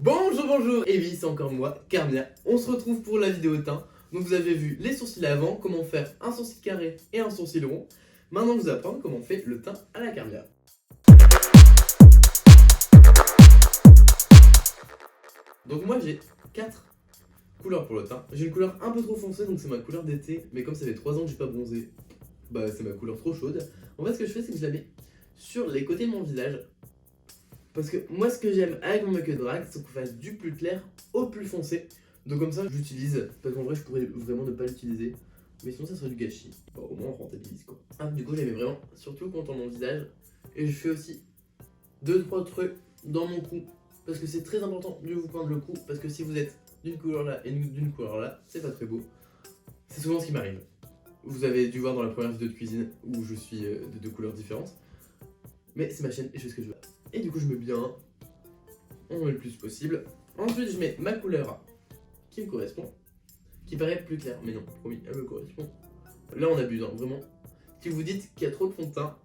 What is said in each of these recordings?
Bonjour, et oui, c'est encore moi, Carmia. On se retrouve pour la vidéo teint. Donc vous avez vu les sourcils avant, comment faire un sourcil carré et un sourcil rond. Maintenant, je vous apprendre comment on fait le teint à la Carmia. Donc moi, j'ai 4 couleurs pour le teint. J'ai une couleur un peu trop foncée, donc c'est ma couleur d'été. Mais comme ça fait 3 ans que j'ai pas bronzé, bah c'est ma couleur trop chaude. En fait, ce que je fais, c'est que je la mets sur les côtés de mon visage. Parce que moi, ce que j'aime avec mon make-up drag, c'est qu'on fasse du plus clair au plus foncé. Donc comme ça, je l'utilise. Parce qu'en vrai, je pourrais vraiment ne pas l'utiliser. Mais sinon, ça serait du gâchis. Bon, au moins, on rentabilise quoi. Du coup, je la mets vraiment surtout contre mon visage. Et je fais aussi 2-3 trucs dans mon cou. Parce que c'est très important de vous prendre le cou. Parce que si vous êtes d'une couleur là et d'une couleur là, c'est pas très beau. C'est souvent ce qui m'arrive. Vous avez dû voir dans la première vidéo de cuisine où je suis de 2 couleurs différentes. Mais c'est ma chaîne et je fais ce que je veux. Et du coup, je mets bien, on met le plus possible. Ensuite, je mets ma couleur qui me correspond, qui paraît plus claire, mais non, promis, elle me correspond. Là, on abuse, hein, vraiment. Si vous dites qu'il y a trop de fond de teint,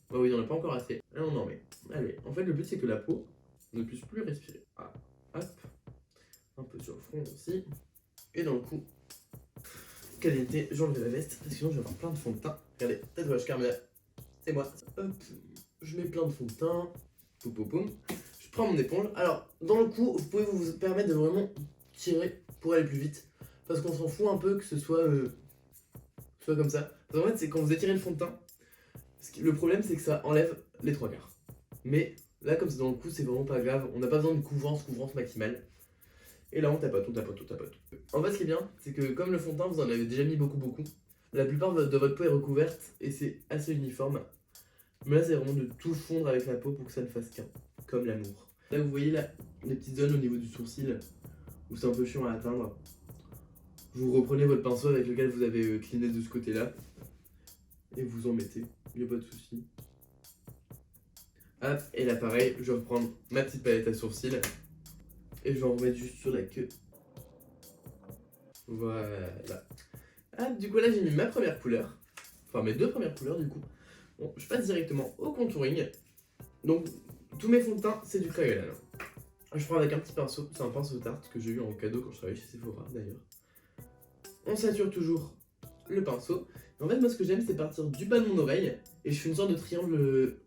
bah oui, il n'y en a pas encore assez. Là, on en met. Allez, en fait, le but, c'est que la peau ne puisse plus respirer. Ah, hop, un peu sur le front aussi. Et dans le cou, qualité, j'enlève la veste, parce que sinon, je vais avoir plein de fond de teint. Regardez, tatouage Carmia, c'est moi. Hop, je mets plein de fond de teint. Poum, poum, poum. Je prends mon éponge. Alors, dans le cou, vous pouvez vous permettre de vraiment tirer pour aller plus vite. Parce qu'on s'en fout un peu que ce soit comme ça. Parce qu'en fait, c'est quand vous étirez le fond de teint, le problème, c'est que ça enlève les 3/4. Mais là, comme c'est dans le cou, c'est vraiment pas grave. On n'a pas besoin de couvrance maximale. Et là, on tapote. En fait, ce qui est bien, c'est que comme le fond de teint, vous en avez déjà mis beaucoup, la plupart de votre peau est recouverte et c'est assez uniforme. Mais là, c'est vraiment de tout fondre avec la peau pour que ça ne fasse qu'un, comme l'amour. Là, vous voyez là, les petites zones au niveau du sourcil où c'est un peu chiant à atteindre. Vous reprenez votre pinceau avec lequel vous avez cleané de ce côté-là et vous en mettez, il n'y a pas de souci. Hop, et là, pareil, je vais reprendre ma petite palette à sourcils et je vais en remettre juste sur la queue. Voilà. Hop, du coup, là, j'ai mis ma première couleur, enfin mes 2 premières couleurs, du coup. Bon, je passe directement au contouring. Donc, tous mes fonds de teint, c'est du Crayolan. Je prends avec un petit pinceau, c'est un pinceau tarte que j'ai eu en cadeau quand je travaillais chez Sephora d'ailleurs. On sature toujours le pinceau. Et en fait, moi, ce que j'aime, c'est partir du bas de mon oreille et je fais une sorte de triangle.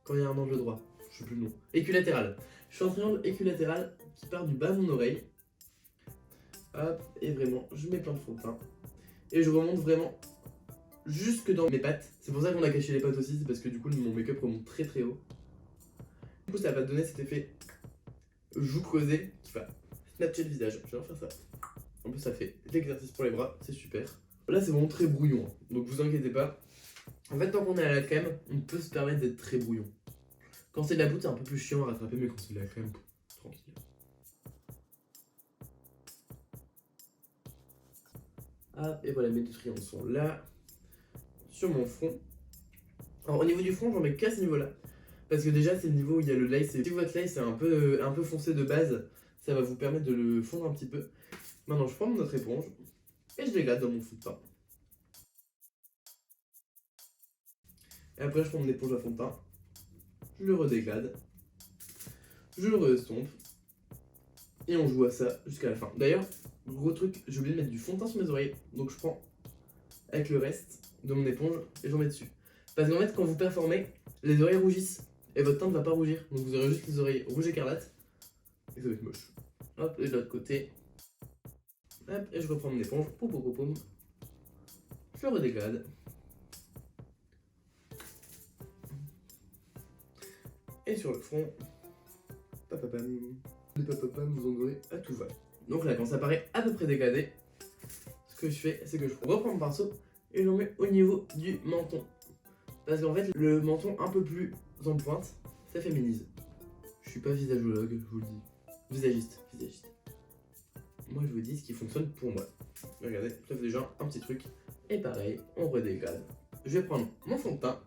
Quand il y a un angle droit, je sais plus le nom. Équilatéral. Je fais un triangle équilatéral qui part du bas de mon oreille. Hop, et vraiment, je mets plein de fond de teint. Et je remonte vraiment jusque dans mes pattes. C'est pour ça qu'on a caché les pattes aussi, c'est parce que du coup mon make-up remonte très haut. Du coup ça va donner cet effet joue creusée qui va snatcher le visage. Je vais faire ça. En plus ça fait l'exercice pour les bras, c'est super. Là c'est vraiment très brouillon, hein. Donc vous inquiétez pas. En fait tant qu'on est à la crème, on peut se permettre d'être très brouillon. Quand c'est de la poudre c'est un peu plus chiant à rattraper, mais quand c'est de la crème, tranquille. Ah, et voilà, mes 2 triangles sont là, sur mon front. Alors au niveau du front, j'en mets qu'à ce niveau-là. Parce que déjà, c'est le niveau où il y a le lace. Si votre lace est un peu foncé de base, ça va vous permettre de le fondre un petit peu. Maintenant, je prends mon autre éponge et je l'églade dans mon fond de teint. Et après, je prends mon éponge à fond de teint, je le redéglade, je le restompe et on joue à ça jusqu'à la fin. D'ailleurs, gros truc, j'ai oublié de mettre du fond de teint sur mes oreilles. Donc, je prends avec le reste de mon éponge et j'en mets dessus. Parce qu'en fait, quand vous performez, les oreilles rougissent et votre teint ne va pas rougir. Donc, vous aurez juste les oreilles rouges écarlates et ça va être moche. Hop, et de l'autre côté. Hop, et je reprends mon éponge. Poum, poum, poum, poum. Je le redégrade. Et sur le front. Papapam. Les papapam, vous en aurez à tout va. Donc là, quand ça paraît à peu près dégradé, ce que je fais, c'est que je reprends mon pinceau et j'en mets au niveau du menton. Parce qu'en fait, le menton un peu plus en pointe, ça féminise. Je suis pas visagologue, je vous le dis. Visagiste. Moi, je vous dis ce qui fonctionne pour moi. Regardez, ça fait déjà un petit truc. Et pareil, on redégrade. Je vais prendre mon fond de teint.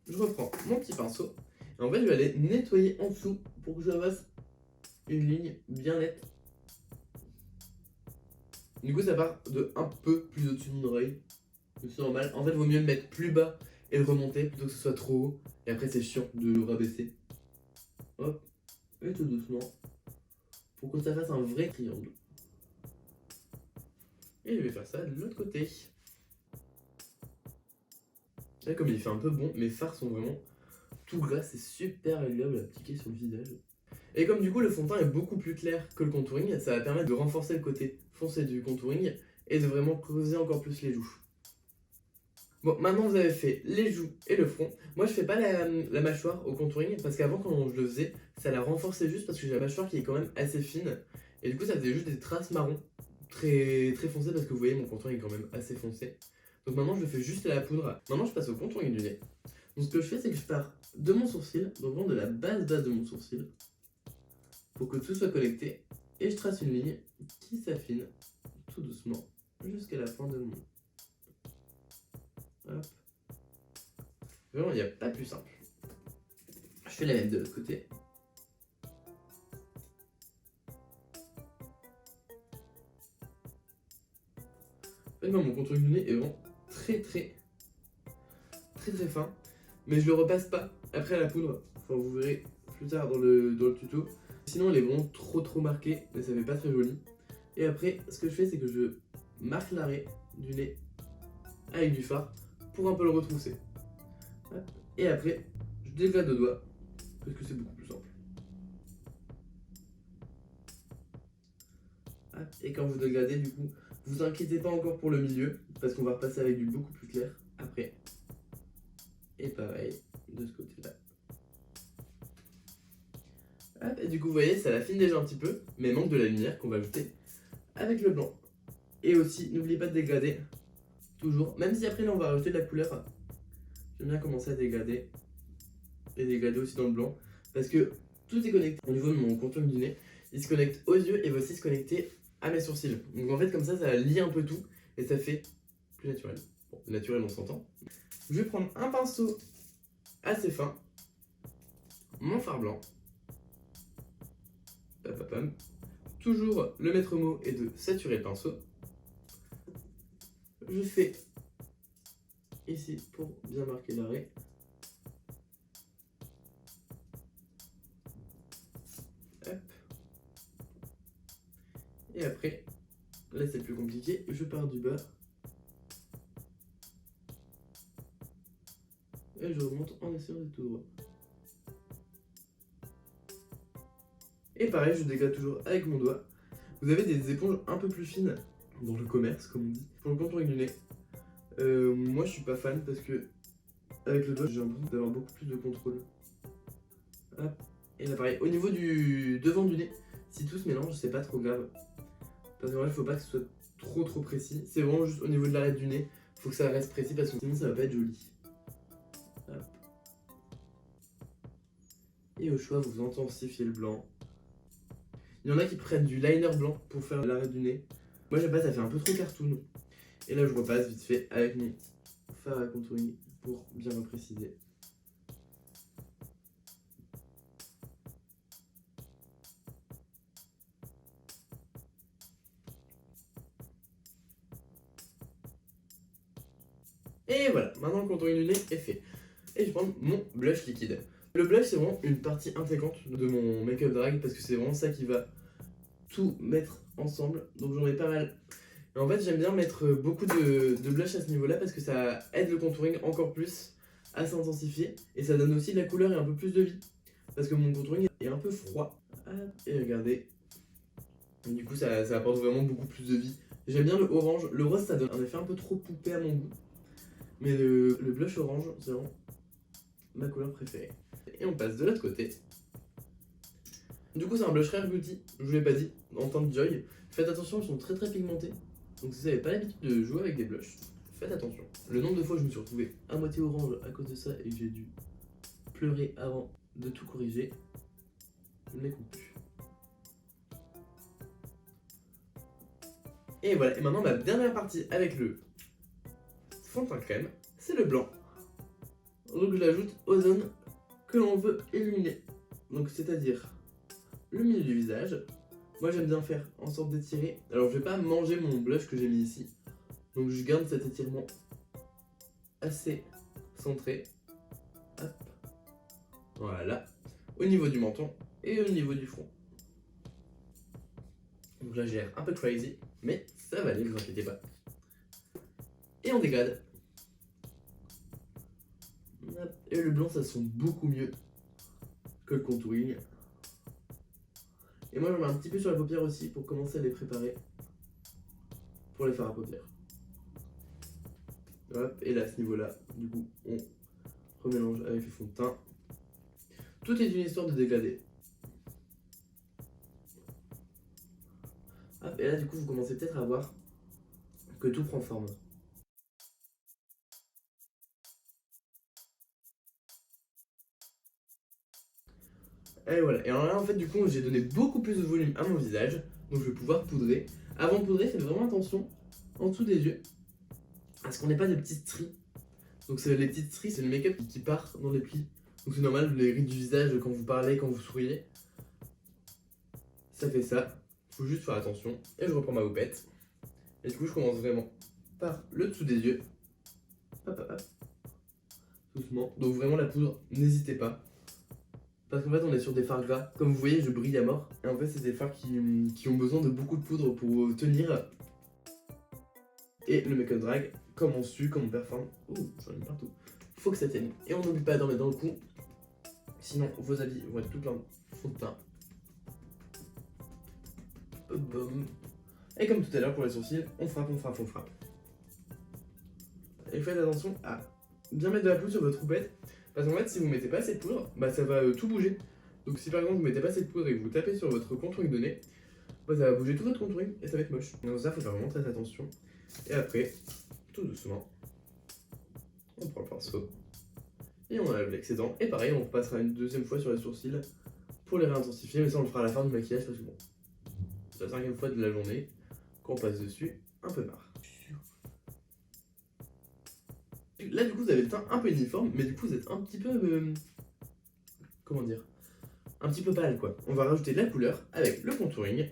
Je reprends mon petit pinceau. Et en fait, je vais aller nettoyer en dessous pour que je fasse une ligne bien nette. Du coup, ça part de un peu plus au-dessus de mon oreille. C'est normal. En fait, il vaut mieux le mettre plus bas et le remonter plutôt que ce soit trop haut. Et après, c'est chiant de le rabaisser. Hop. Et tout doucement, pour que ça fasse un vrai triangle. Et je vais faire ça de l'autre côté. Là, comme il fait un peu bon, mes fards sont vraiment tout gras, c'est super agréable à appliquer sur le visage. Et comme du coup le fond de teint est beaucoup plus clair que le contouring, ça va permettre de renforcer le côté foncé du contouring et de vraiment creuser encore plus les joues. Bon, maintenant vous avez fait les joues et le front. Moi je fais pas la mâchoire au contouring parce qu'avant quand je le faisais, ça la renforçait juste parce que j'ai la mâchoire qui est quand même assez fine. Et du coup ça faisait juste des traces marron très foncées parce que vous voyez mon contouring est quand même assez foncé. Donc maintenant je le fais juste à la poudre. Maintenant je passe au contouring du nez. Donc ce que je fais c'est que je pars de mon sourcil, donc vraiment de la base de mon sourcil, pour que tout soit connecté. Et je trace une ligne qui s'affine tout doucement jusqu'à la fin de mon... Hop. Vraiment, il n'y a pas plus simple. Je fais la même de l'autre côté. Moi, mon contour du nez est vraiment très fin. Mais je le repasse pas après à la poudre. Enfin, vous verrez plus tard dans le tuto. Sinon, elle est vraiment trop marquée et ça fait pas très joli. Et après, ce que je fais, c'est que je marque l'arrêt du nez avec du fard pour un peu le retrousser. Et après, je dégrade le doigt parce que c'est beaucoup plus simple. Et quand vous dégradez, du coup, vous inquiétez pas encore pour le milieu parce qu'on va repasser avec du beaucoup plus clair après. Et pareil de ce côté-là. Et du coup, vous voyez, ça l'affine déjà un petit peu, mais manque de la lumière qu'on va ajouter avec le blanc. Et aussi, n'oubliez pas de dégrader, toujours. Même si après, là, on va rajouter de la couleur, j'aime bien commencer à dégrader. Et dégrader aussi dans le blanc. Parce que tout est connecté au niveau de mon contour du nez. Il se connecte aux yeux et va aussi se connecter à mes sourcils. Donc en fait, comme ça lie un peu tout et ça fait plus naturel. Bon, naturel, on s'entend. Je vais prendre un pinceau assez fin, mon fard blanc. Papapam. Toujours le maître mot est de saturer le pinceau. Je fais ici pour bien marquer l'arrêt. Hop. Et après, là c'est plus compliqué, je pars du bas. Et je remonte en essayant d'être tout droit. Et pareil, je dégrade toujours avec mon doigt. Vous avez des éponges un peu plus fines dans le commerce, comme on dit, pour le contouring du nez. Moi je suis pas fan parce que avec le doigt j'ai l'impression d'avoir beaucoup plus de contrôle. Hop. Et là pareil, au niveau du devant du nez, si tout se mélange, c'est pas trop grave. Parce qu'en vrai, il faut pas que ce soit trop précis. C'est vraiment juste au niveau de l'arête du nez, faut que ça reste précis parce que sinon ça va pas être joli. Hop. Et au choix, vous intensifiez le blanc. Il y en a qui prennent du liner blanc pour faire l'arête du nez. Moi j'aime pas, ça fait un peu trop cartoon. Et là je repasse vite fait avec mon fard à contouring pour bien le préciser. Et voilà, maintenant le contouring du nez est fait. Et je vais prendre mon blush liquide. Le blush c'est vraiment une partie intégrante de mon make-up drag parce que c'est vraiment ça qui va tout mettre ensemble. Donc j'en ai pas mal. Et en fait j'aime bien mettre beaucoup de blush à ce niveau là parce que ça aide le contouring encore plus à s'intensifier. Et ça donne aussi de la couleur et un peu plus de vie. Parce que mon contouring est un peu froid. Et regardez. Et du coup ça apporte vraiment beaucoup plus de vie. J'aime bien le orange. Le rose ça donne un effet un peu trop poupée à mon goût. Mais le blush orange c'est vraiment ma couleur préférée. Et on passe de l'autre côté. Du coup c'est un blush Rare Beauty, je vous l'ai pas dit, en teinte Joy. Faites attention, ils sont très pigmentés. Donc si vous n'avez pas l'habitude de jouer avec des blushs, faites attention. Le nombre de fois où je me suis retrouvé à moitié orange à cause de ça et que j'ai dû pleurer avant de tout corriger, je ne les compte plus. Et voilà, et maintenant ma dernière partie avec le fond de teint crème, c'est le blanc. Donc je l'ajoute aux zones que l'on veut illuminer. Donc c'est-à-dire le milieu du visage. Moi j'aime bien faire en sorte d'étirer. Alors je vais pas manger mon blush que j'ai mis ici. Donc je garde cet étirement assez centré. Hop. Voilà. Au niveau du menton et au niveau du front. Donc là j'ai l'air un peu crazy, mais ça va aller, ne vous inquiétez pas. Et on dégrade. Et le blanc ça sent beaucoup mieux que le contouring. Et moi j'en mets un petit peu sur la paupière aussi pour commencer à les préparer pour les faire à paupières. Hop, et là à ce niveau là, du coup on remélange avec le fond de teint. Tout est une histoire de dégrader. Hop, et là du coup vous commencez peut-être à voir que tout prend forme. Et voilà, et alors là en fait du coup j'ai donné beaucoup plus de volume à mon visage, donc je vais pouvoir poudrer. Avant de poudrer, faites vraiment attention en dessous des yeux à ce qu'on n'ait pas de petites stries. Donc les petites stries, c'est le make-up qui part dans les plis. Donc c'est normal, les rides du visage quand vous parlez, quand vous souriez. Ça fait ça, faut juste faire attention. Et je reprends ma houppette. Et du coup je commence vraiment par le dessous des yeux. Hop hop hop. Doucement. Donc vraiment la poudre, n'hésitez pas. Parce qu'en fait on est sur des fards gras. Comme vous voyez je brille à mort. Et en fait c'est des fards qui ont besoin de beaucoup de poudre pour tenir. Et le make-up drag, comme on sue, comme on performe. Ouh, j'en ai partout. Faut que ça tienne. Et on n'oublie pas d'en mettre dans le cou. Sinon vos habits vont être tout plein de fond de teint. Et comme tout à l'heure pour les sourcils, on frappe, on frappe, on frappe. Et faites attention à bien mettre de la poudre sur votre houppette. Parce qu'en fait si vous mettez pas assez de poudre, bah ça va tout bouger. Donc si par exemple vous mettez pas assez de poudre et que vous tapez sur votre contouring de nez, bah ça va bouger tout votre contouring et ça va être moche. Donc ça faut faire vraiment très attention. Et après, tout doucement, on prend le pinceau et on enlève l'excédent. Et pareil, on passera une deuxième fois sur les sourcils pour les réintensifier. Mais ça on le fera à la fin du maquillage parce que bon, c'est la cinquième fois de la journée qu'on passe dessus, un peu marre. Là du coup vous avez le teint un peu uniforme, mais du coup vous êtes un petit peu... comment dire, un petit peu pâle quoi. On va rajouter de la couleur avec le contouring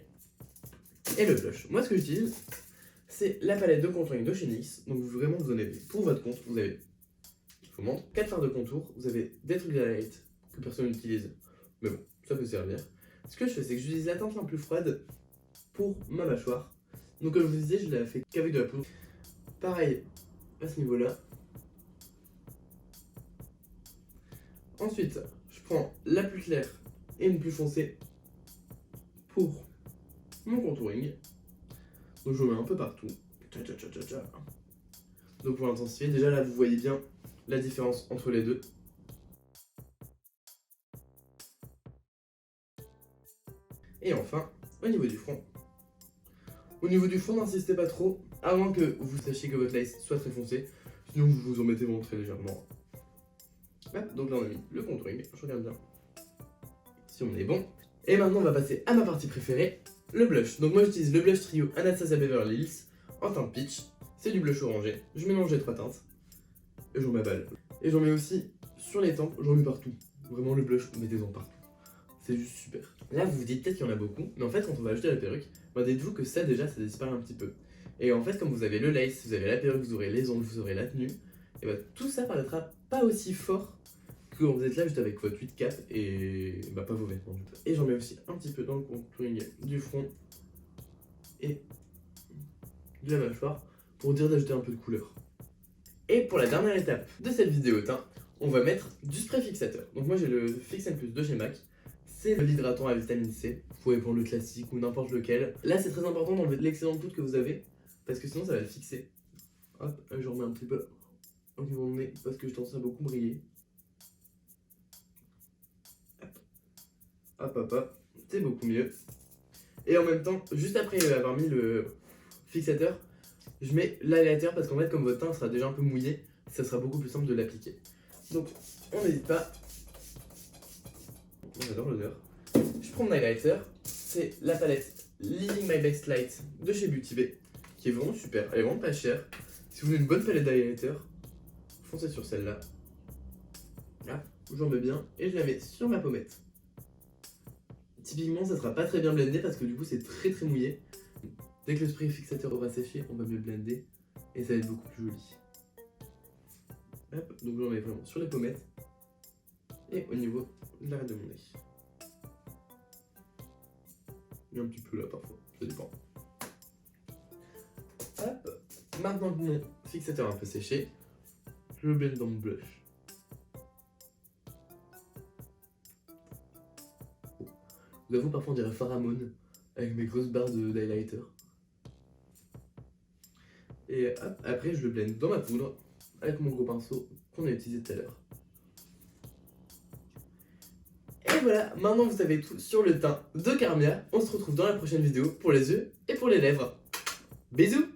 et le blush. Moi ce que j'utilise, c'est la palette de contouring de chez NYX. Donc vraiment vous en avez pour votre compte, vous avez, je vous montre, 4 fards de contour, vous avez des trucs d'highlight que personne n'utilise, mais bon, ça peut servir. Ce que je fais, c'est que j'utilise la teinte la plus froide pour ma mâchoire. Donc comme je vous disais, je l'ai fait qu'avec de la poudre. Pareil à ce niveau-là. Ensuite, je prends la plus claire et une plus foncée pour mon contouring. Donc je mets un peu partout. Donc pour intensifier, déjà là vous voyez bien la différence entre les deux. Et enfin, au niveau du front. Au niveau du front, n'insistez pas trop, à moins que vous sachiez que votre lace soit très foncée. Sinon vous vous en mettez vraiment très légèrement. Hop, donc là on a mis le contouring, je regarde bien si on est bon. Et maintenant on va passer à ma partie préférée, le blush. Donc moi j'utilise le blush trio Anastasia Beverly Hills en teinte peach. C'est du blush orangé, je mélange les 3 teintes et j'en m'avale. Et j'en mets aussi sur les tempes, j'en mets partout. Vraiment le blush, mettez-en partout. C'est juste super. Là vous vous dites peut-être qu'il y en a beaucoup, mais en fait quand on va ajouter la perruque, bah dites-vous que ça déjà ça disparaît un petit peu. Et en fait comme vous avez le lace, vous avez la perruque, vous aurez les ongles, vous aurez la tenue, et bah tout ça paraîtra pas aussi fort quand vous êtes là juste avec votre 8 cap et bah pas vos vêtements. Et j'en mets aussi un petit peu dans le contouring du front et de la mâchoire pour dire d'ajouter un peu de couleur. Et pour la dernière étape de cette vidéo teint, on va mettre du spray fixateur. Donc moi j'ai le Fix N Plus de chez MAC. C'est l'hydratant à vitamine C. Vous pouvez prendre le classique ou n'importe lequel. Là c'est très important d'enlever l'excédent de poudre que vous avez parce que sinon ça va le fixer. Hop, je remets un petit peu au niveau de mon nez parce que je tendance à beaucoup briller. Hop hop hop, c'est beaucoup mieux. Et en même temps, juste après avoir mis le fixateur, je mets l'highlighter parce qu'en fait comme votre teint sera déjà un peu mouillé, ça sera beaucoup plus simple de l'appliquer. Donc on n'hésite pas. J'adore l'odeur. Je prends mon highlighter, c'est la palette Living My Best Light de chez Beauty Bay, qui est vraiment super, elle est vraiment pas chère. Si vous voulez une bonne palette d'highlighter, foncez sur celle-là. Là, j'en mets bien et je la mets sur ma pommette. Typiquement ça sera pas très bien blendé parce que du coup c'est très très mouillé. Dès que le spray fixateur aura séché, on va mieux blender et ça va être beaucoup plus joli. Hop, donc j'en mets vraiment sur les pommettes et au niveau de l'arrêt de mon nez. Et un petit peu là parfois, ça dépend. Hop. Maintenant que mon fixateur est un peu séché, je le blende dans mon blush. Vous avouez, parfois on dirait Pharamone avec mes grosses barres d'highlighter. Et hop, après je le blende dans ma poudre avec mon gros pinceau qu'on a utilisé tout à l'heure. Et voilà, maintenant vous savez tout sur le teint de Carmia. On se retrouve dans la prochaine vidéo pour les yeux et pour les lèvres. Bisous!